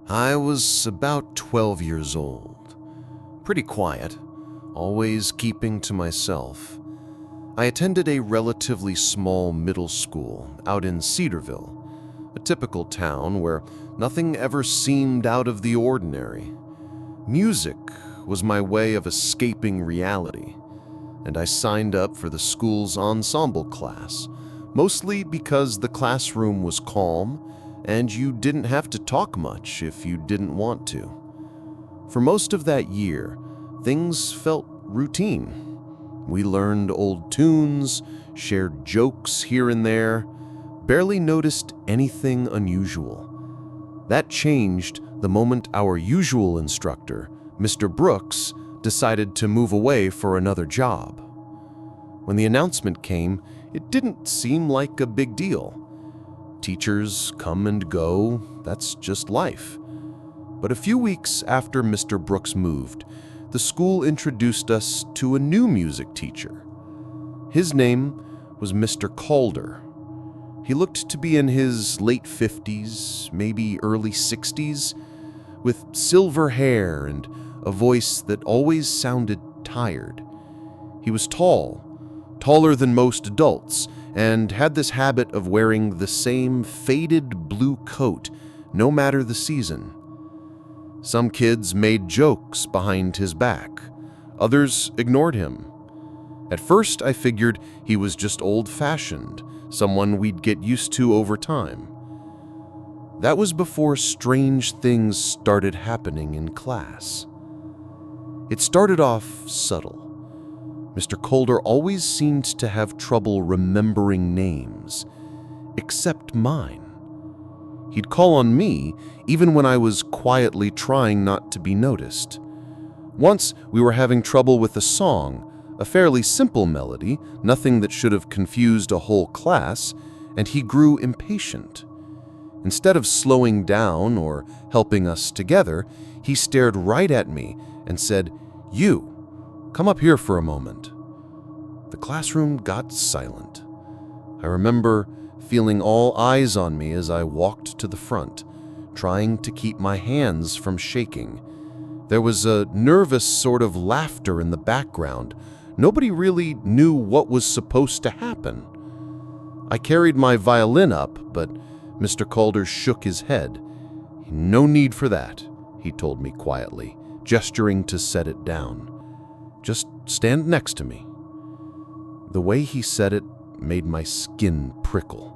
I was about 12 years old. Pretty quiet, always keeping to myself. I attended a relatively small middle school out in Cedarville, a typical town where nothing ever seemed out of the ordinary. Music was my way of escaping reality, and I signed up for the school's ensemble class, mostly because the classroom was calm and you didn't have to talk much if you didn't want to. For most of that year, things felt routine. We learned old tunes, shared jokes here and there, barely noticed anything unusual. That changed the moment our usual instructor, Mr. Brooks, decided to move away for another job. When the announcement came, it didn't seem like a big deal. Teachers come and go, that's just life. But a few weeks after Mr. Brooks moved, the school introduced us to a new music teacher. His name was Mr. Calder. He looked to be in his late 50s, maybe early 60s, with silver hair and a voice that always sounded tired. He was tall, taller than most adults, and had this habit of wearing the same faded blue coat no matter the season. Some kids made jokes behind his back. Others ignored him. At first, I figured he was just old-fashioned, someone we'd get used to over time. That was before strange things started happening in class. It started off subtle. Mr. Calder always seemed to have trouble remembering names, except mine. He'd call on me even when I was quietly trying not to be noticed. Once we were having trouble with a song, a fairly simple melody, nothing that should have confused a whole class, and he grew impatient. Instead of slowing down or helping us together, he stared right at me and said, "You, come up here for a moment." The classroom got silent. I remember feeling all eyes on me as I walked to the front, trying to keep my hands from shaking. There was a nervous sort of laughter in the background. Nobody really knew what was supposed to happen. I carried my violin up, but Mr. Calder shook his head. "No need for that," he told me quietly, gesturing to set it down. "Just stand next to me." The way he said it made my skin prickle.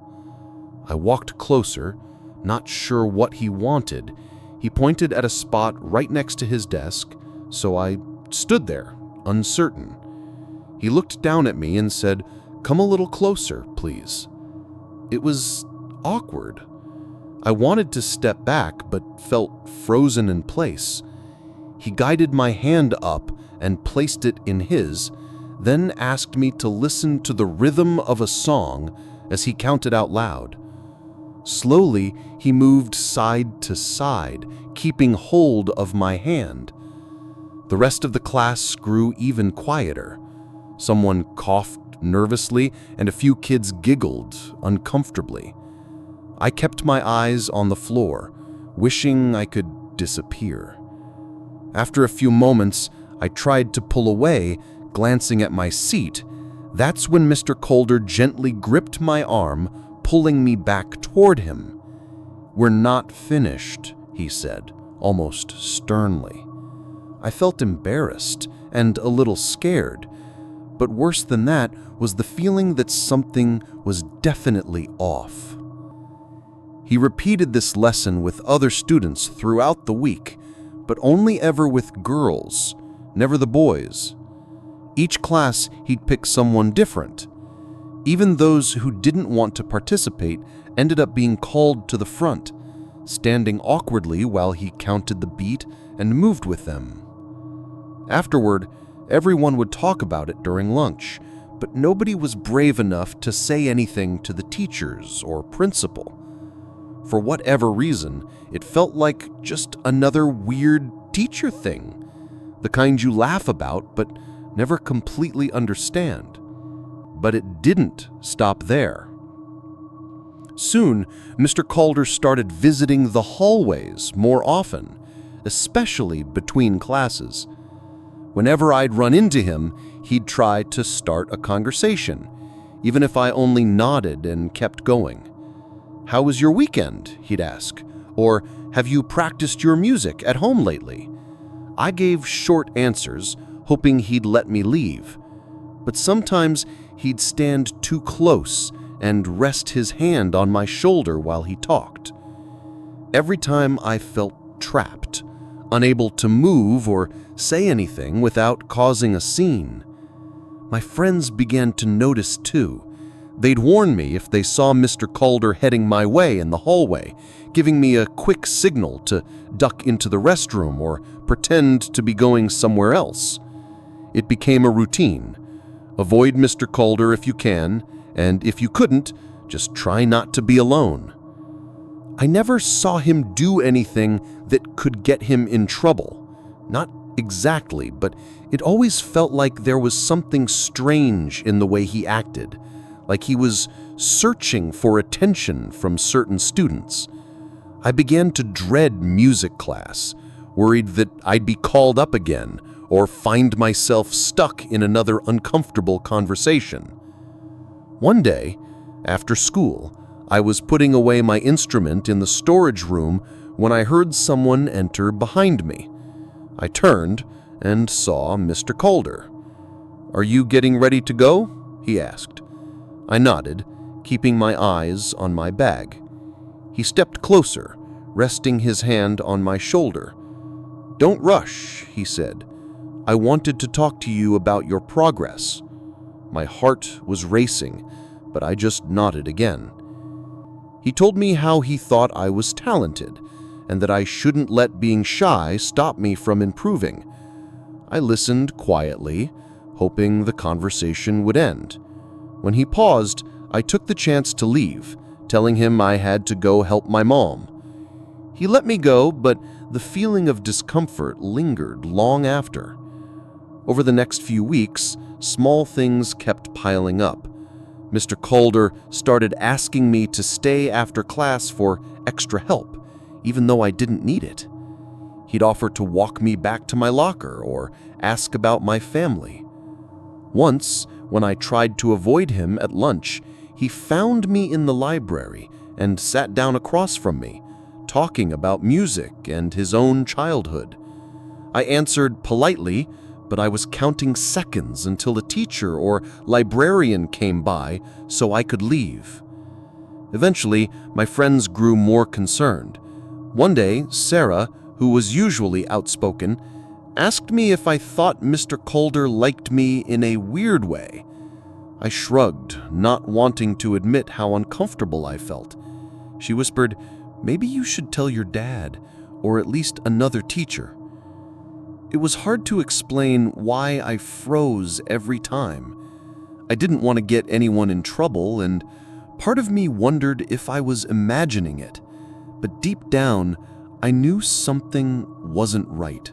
I walked closer, not sure what he wanted. He pointed at a spot right next to his desk, so I stood there, uncertain. He looked down at me and said, "Come a little closer, please." It was awkward. I wanted to step back, but felt frozen in place. He guided my hand up and placed it in his, then asked me to listen to the rhythm of a song as he counted out loud. Slowly, he moved side to side, keeping hold of my hand. The rest of the class grew even quieter. Someone coughed nervously, and a few kids giggled uncomfortably. I kept my eyes on the floor, wishing I could disappear. After a few moments, I tried to pull away, glancing at my seat. That's when Mr. Calder gently gripped my arm, pulling me back toward him. "We're not finished," he said, almost sternly. I felt embarrassed and a little scared, but worse than that was the feeling that something was definitely off. He repeated this lesson with other students throughout the week, but only ever with girls, never the boys. Each class, he'd pick someone different. Even those who didn't want to participate ended up being called to the front, standing awkwardly while he counted the beat and moved with them. Afterward, everyone would talk about it during lunch, but nobody was brave enough to say anything to the teachers or principal. For whatever reason, it felt like just another weird teacher thing, the kind you laugh about but never completely understand. But it didn't stop there. Soon, Mr. Calder started visiting the hallways more often, especially between classes. Whenever I'd run into him, he'd try to start a conversation, even if I only nodded and kept going. "How was your weekend?" he'd ask. Or, "Have you practiced your music at home lately?" I gave short answers, hoping he'd let me leave. But sometimes he'd stand too close and rest his hand on my shoulder while he talked. Every time I felt trapped, unable to move or say anything without causing a scene. My friends began to notice too. They'd warn me if they saw Mr. Calder heading my way in the hallway, giving me a quick signal to duck into the restroom or pretend to be going somewhere else. It became a routine. Avoid Mr. Calder if you can, and if you couldn't, just try not to be alone. I never saw him do anything that could get him in trouble. Not exactly, but it always felt like there was something strange in the way he acted, like he was searching for attention from certain students. I began to dread music class, worried that I'd be called up again or find myself stuck in another uncomfortable conversation. One day, after school, I was putting away my instrument in the storage room when I heard someone enter behind me. I turned and saw Mr. Calder. "Are you getting ready to go?" he asked. I nodded, keeping my eyes on my bag. He stepped closer, resting his hand on my shoulder. "Don't rush," he said. "I wanted to talk to you about your progress." My heart was racing, but I just nodded again. He told me how he thought I was talented, and that I shouldn't let being shy stop me from improving. I listened quietly, hoping the conversation would end. When he paused, I took the chance to leave, telling him I had to go help my mom. He let me go, but the feeling of discomfort lingered long after. Over the next few weeks, small things kept piling up. Mr. Calder started asking me to stay after class for extra help, even though I didn't need it. He'd offer to walk me back to my locker or ask about my family. Once, when I tried to avoid him at lunch, he found me in the library and sat down across from me, talking about music and his own childhood. I answered politely, but I was counting seconds until a teacher or librarian came by so I could leave. Eventually, my friends grew more concerned. One day, Sarah, who was usually outspoken, asked me if I thought Mr. Calder liked me in a weird way. I shrugged, not wanting to admit how uncomfortable I felt. She whispered, "Maybe you should tell your dad, or at least another teacher." It was hard to explain why I froze every time. I didn't want to get anyone in trouble, and part of me wondered if I was imagining it. But deep down, I knew something wasn't right.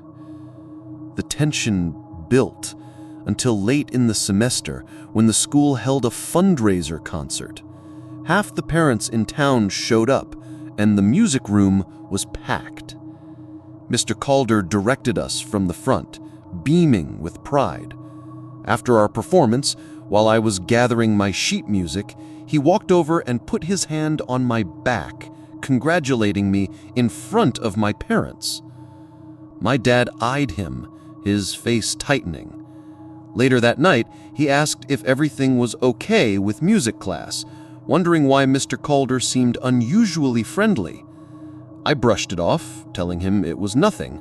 The tension built until late in the semester when the school held a fundraiser concert. Half the parents in town showed up, and the music room was packed. Mr. Calder directed us from the front, beaming with pride. After our performance, while I was gathering my sheet music, he walked over and put his hand on my back, congratulating me in front of my parents. My dad eyed him, his face tightening. Later that night, he asked if everything was okay with music class, wondering why Mr. Calder seemed unusually friendly. I brushed it off, telling him it was nothing,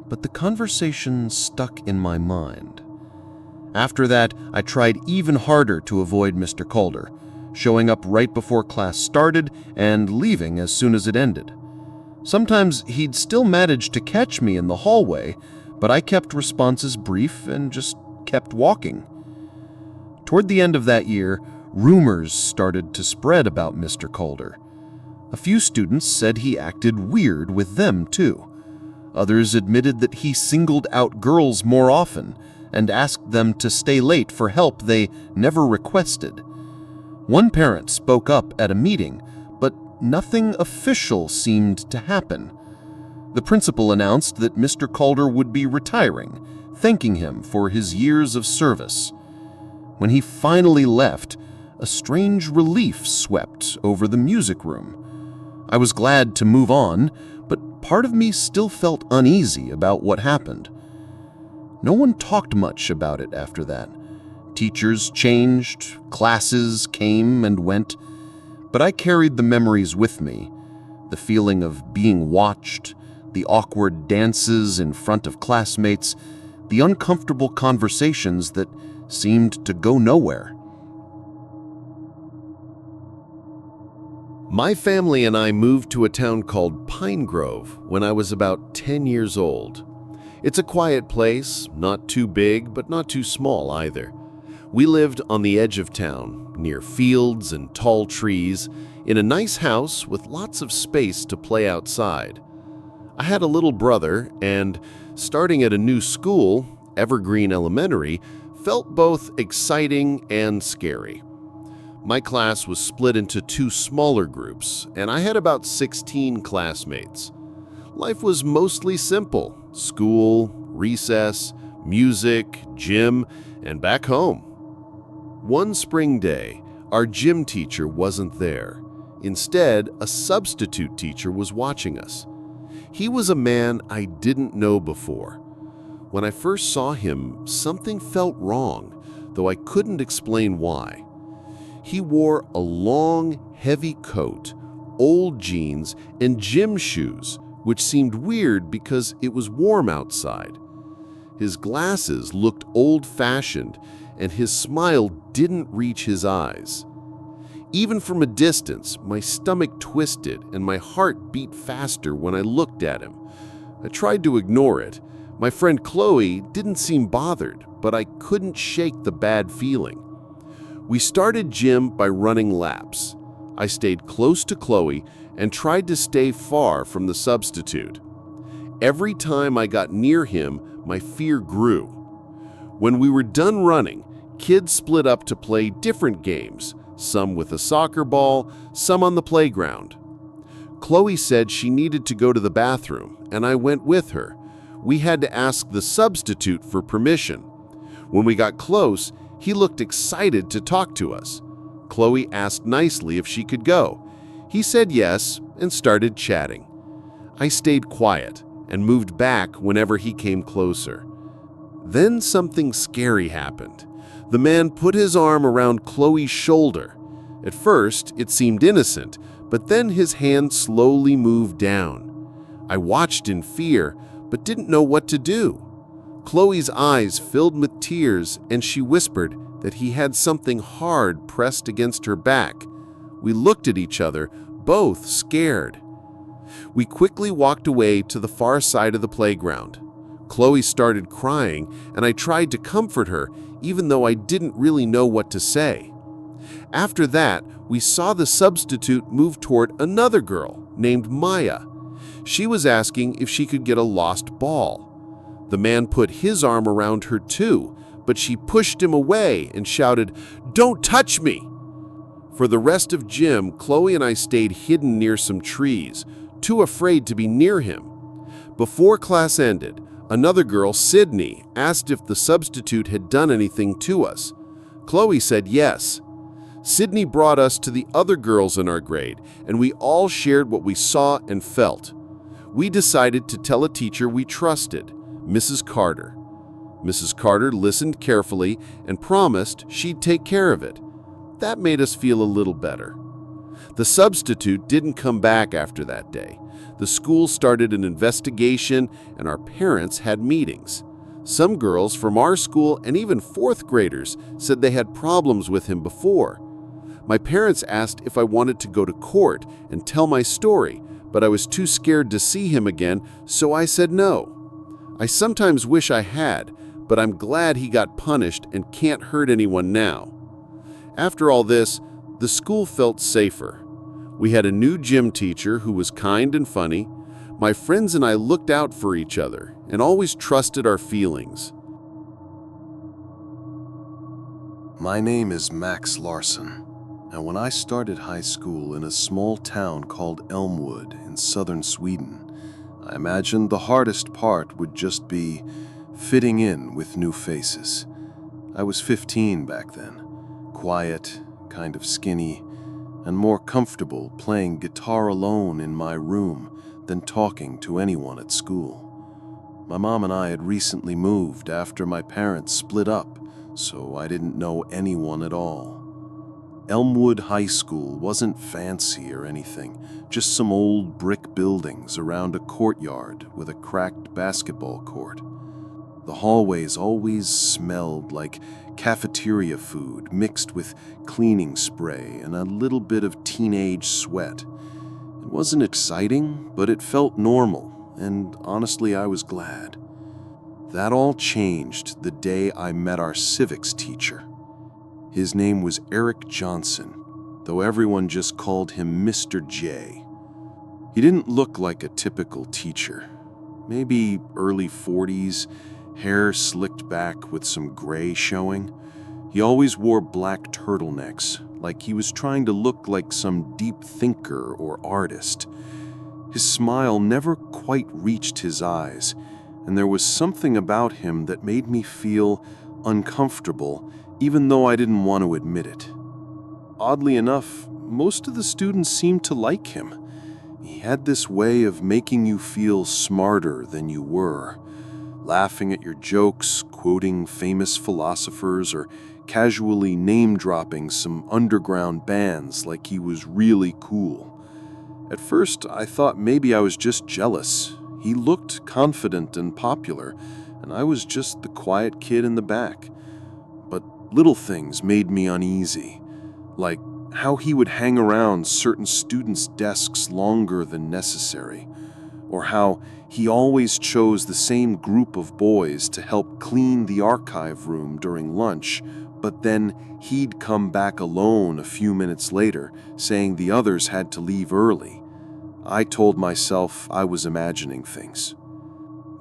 but the conversation stuck in my mind. After that, I tried even harder to avoid Mr. Calder, showing up right before class started and leaving as soon as it ended. Sometimes he'd still manage to catch me in the hallway, but I kept responses brief and just kept walking. Toward the end of that year, rumors started to spread about Mr. Calder. A few students said he acted weird with them, too. Others admitted that he singled out girls more often and asked them to stay late for help they never requested. One parent spoke up at a meeting, nothing official seemed to happen. The principal announced that Mr. Calder would be retiring, thanking him for his years of service. When he finally left, a strange relief swept over the music room. I was glad to move on, but part of me still felt uneasy about what happened. No one talked much about it after that. Teachers changed, classes came and went, but I carried the memories with me, the feeling of being watched, the awkward dances in front of classmates, the uncomfortable conversations that seemed to go nowhere. My family and I moved to a town called Pine Grove when I was about 10 years old. It's a quiet place, not too big, but not too small either. We lived on the edge of town, near fields and tall trees, in a nice house with lots of space to play outside. I had a little brother, and starting at a new school, Evergreen Elementary, felt both exciting and scary. My class was split into two smaller groups, and I had about 16 classmates. Life was mostly simple: school, recess, music, gym, and back home. One spring day, our gym teacher wasn't there. Instead, a substitute teacher was watching us. He was a man I didn't know before. When I first saw him, something felt wrong, though I couldn't explain why. He wore a long, heavy coat, old jeans, and gym shoes, which seemed weird because it was warm outside. His glasses looked old-fashioned, and his smile didn't reach his eyes. Even from a distance, my stomach twisted and my heart beat faster when I looked at him. I tried to ignore it. My friend Chloe didn't seem bothered, but I couldn't shake the bad feeling. We started gym by running laps. I stayed close to Chloe and tried to stay far from the substitute. Every time I got near him, my fear grew. When we were done running, kids split up to play different games, some with a soccer ball, some on the playground. Chloe said she needed to go to the bathroom, and I went with her. We had to ask the substitute for permission. When we got close, he looked excited to talk to us. Chloe asked nicely if she could go. He said yes and started chatting. I stayed quiet and moved back whenever he came closer. Then something scary happened. The man put his arm around Chloe's shoulder. At first, it seemed innocent, but then his hand slowly moved down. I watched in fear, but didn't know what to do. Chloe's eyes filled with tears, and she whispered that he had something hard pressed against her back. We looked at each other, both scared. We quickly walked away to the far side of the playground. Chloe started crying, and I tried to comfort her, even though I didn't really know what to say. After that, we saw the substitute move toward another girl named Maya. She was asking if she could get a lost ball. The man put his arm around her too, but she pushed him away and shouted, "Don't touch me!" For the rest of gym, Chloe and I stayed hidden near some trees, too afraid to be near him. Before class ended, another girl, Sydney, asked if the substitute had done anything to us. Chloe said yes. Sydney brought us to the other girls in our grade, and we all shared what we saw and felt. We decided to tell a teacher we trusted, Mrs. Carter. Mrs. Carter listened carefully and promised she'd take care of it. That made us feel a little better. The substitute didn't come back after that day. The school started an investigation, and our parents had meetings. Some girls from our school and even fourth graders said they had problems with him before. My parents asked if I wanted to go to court and tell my story, but I was too scared to see him again, so I said no. I sometimes wish I had, but I'm glad he got punished and can't hurt anyone now. After all this, the school felt safer. We had a new gym teacher who was kind and funny. My friends and I looked out for each other and always trusted our feelings. My name is Max Larson. Now, when I started high school in a small town called Elmwood in southern Sweden, I imagined the hardest part would just be fitting in with new faces. I was 15 back then, quiet, kind of skinny, and more comfortable playing guitar alone in my room than talking to anyone at school. My mom and I had recently moved after my parents split up, so I didn't know anyone at all. Elmwood High School wasn't fancy or anything, just some old brick buildings around a courtyard with a cracked basketball court. The hallways always smelled like cafeteria food mixed with cleaning spray and a little bit of teenage sweat. It wasn't exciting, but it felt normal, and honestly, I was glad. That all changed the day I met our civics teacher. His name was Eric Johnson, though everyone just called him Mr. J. He didn't look like a typical teacher. Maybe early 40s, hair slicked back with some gray showing. He always wore black turtlenecks, like he was trying to look like some deep thinker or artist. His smile never quite reached his eyes, and there was something about him that made me feel uncomfortable, even though I didn't want to admit it. Oddly enough, most of the students seemed to like him. He had this way of making you feel smarter than you were, laughing at your jokes, quoting famous philosophers, or casually name-dropping some underground bands like he was really cool. At first, I thought maybe I was just jealous. He looked confident and popular, and I was just the quiet kid in the back. But little things made me uneasy, like how he would hang around certain students' desks longer than necessary, or how he always chose the same group of boys to help clean the archive room during lunch, but then he'd come back alone a few minutes later, saying the others had to leave early. I told myself I was imagining things.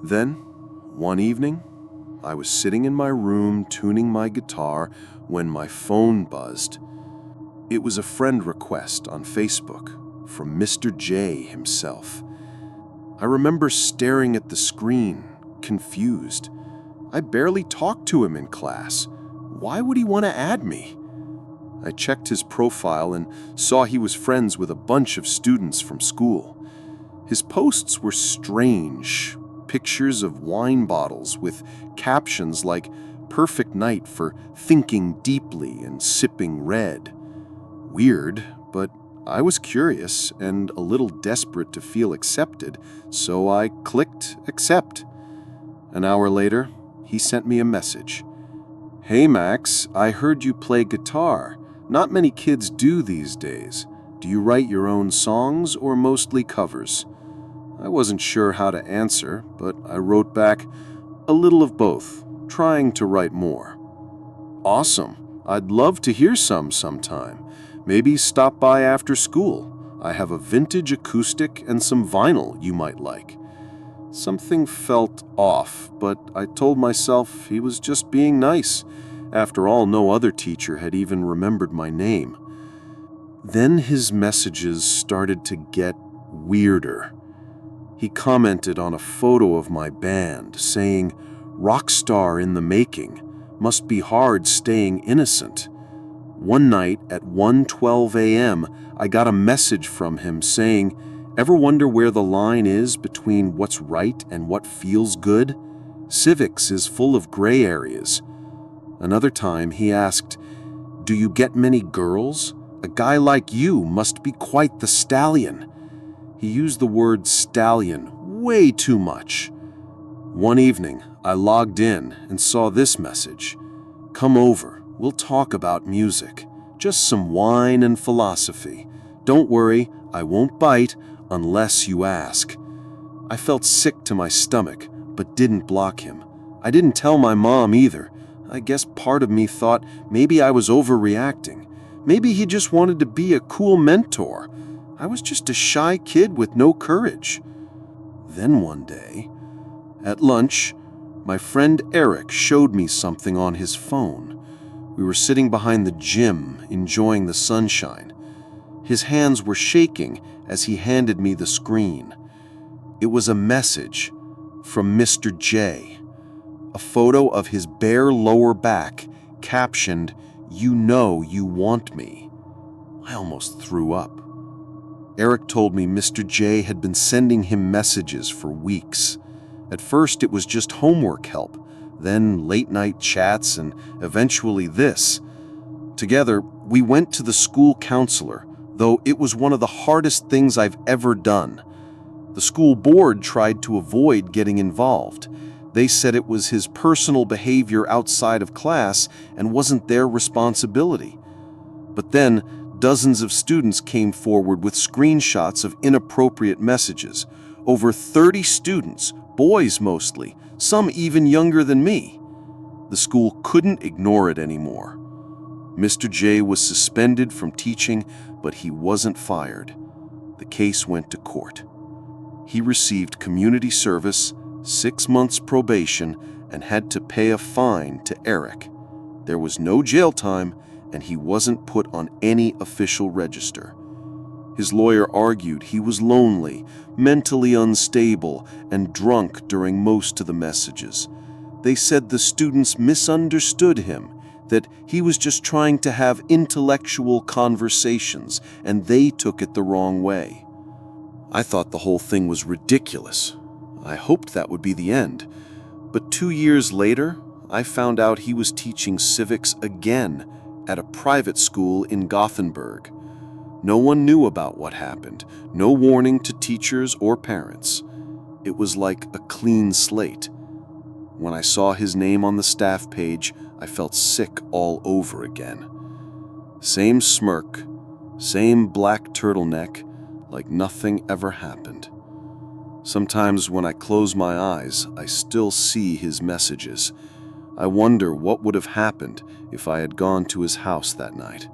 Then, one evening, I was sitting in my room tuning my guitar when my phone buzzed. It was a friend request on Facebook from Mr. J himself. I remember staring at the screen, confused. I barely talked to him in class. Why would he want to add me? I checked his profile and saw he was friends with a bunch of students from school. His posts were strange. Pictures of wine bottles with captions like "Perfect night for thinking deeply and sipping red." Weird, but I was curious and a little desperate to feel accepted, so I clicked accept. An hour later, he sent me a message. "Hey Max, I heard you play guitar. Not many kids do these days. Do you write your own songs or mostly covers?" I wasn't sure how to answer, but I wrote back, "A little of both, trying to write more." "Awesome. I'd love to hear some sometime. Maybe stop by after school. I have a vintage acoustic and some vinyl you might like." Something felt off, but I told myself he was just being nice. After all, no other teacher had even remembered my name. Then his messages started to get weirder. He commented on a photo of my band, saying, "Rock star in the making. Must be hard staying innocent." One night at 1:12 a.m., I got a message from him saying, "Ever wonder where the line is between what's right and what feels good? Civics is full of gray areas." Another time he asked, "Do you get many girls? A guy like you must be quite the stallion." He used the word stallion way too much. One evening, I logged in and saw this message. "Come over, we'll talk about music. Just some wine and philosophy. Don't worry, I won't bite unless you ask." I felt sick to my stomach, but didn't block him. I didn't tell my mom either. I guess part of me thought maybe I was overreacting. Maybe he just wanted to be a cool mentor. I was just a shy kid with no courage. Then one day, at lunch, my friend Eric showed me something on his phone. We were sitting behind the gym, enjoying the sunshine. His hands were shaking as he handed me the screen. It was a message from Mr. J. A photo of his bare lower back, captioned, "You know you want me." I almost threw up. Eric told me Mr. J had been sending him messages for weeks. At first it was just homework help, then late-night chats, and eventually this. Together, we went to the school counselor, though it was one of the hardest things I've ever done. The school board tried to avoid getting involved. They said it was his personal behavior outside of class and wasn't their responsibility. But then, dozens of students came forward with screenshots of inappropriate messages. Over 30 students, boys mostly, some even younger than me. The school couldn't ignore it anymore. Mr. J was suspended from teaching, but he wasn't fired. The case went to court. He received community service, 6 months probation, and had to pay a fine to Eric. There was no jail time, and he wasn't put on any official register. His lawyer argued he was lonely, mentally unstable, and drunk during most of the messages. They said the students misunderstood him, that he was just trying to have intellectual conversations, and they took it the wrong way. I thought the whole thing was ridiculous. I hoped that would be the end. But 2 years later, I found out he was teaching civics again at a private school in Gothenburg. No one knew about what happened, no warning to teachers or parents. It was like a clean slate. When I saw his name on the staff page, I felt sick all over again. Same smirk, same black turtleneck, like nothing ever happened. Sometimes when I close my eyes, I still see his messages. I wonder what would have happened if I had gone to his house that night.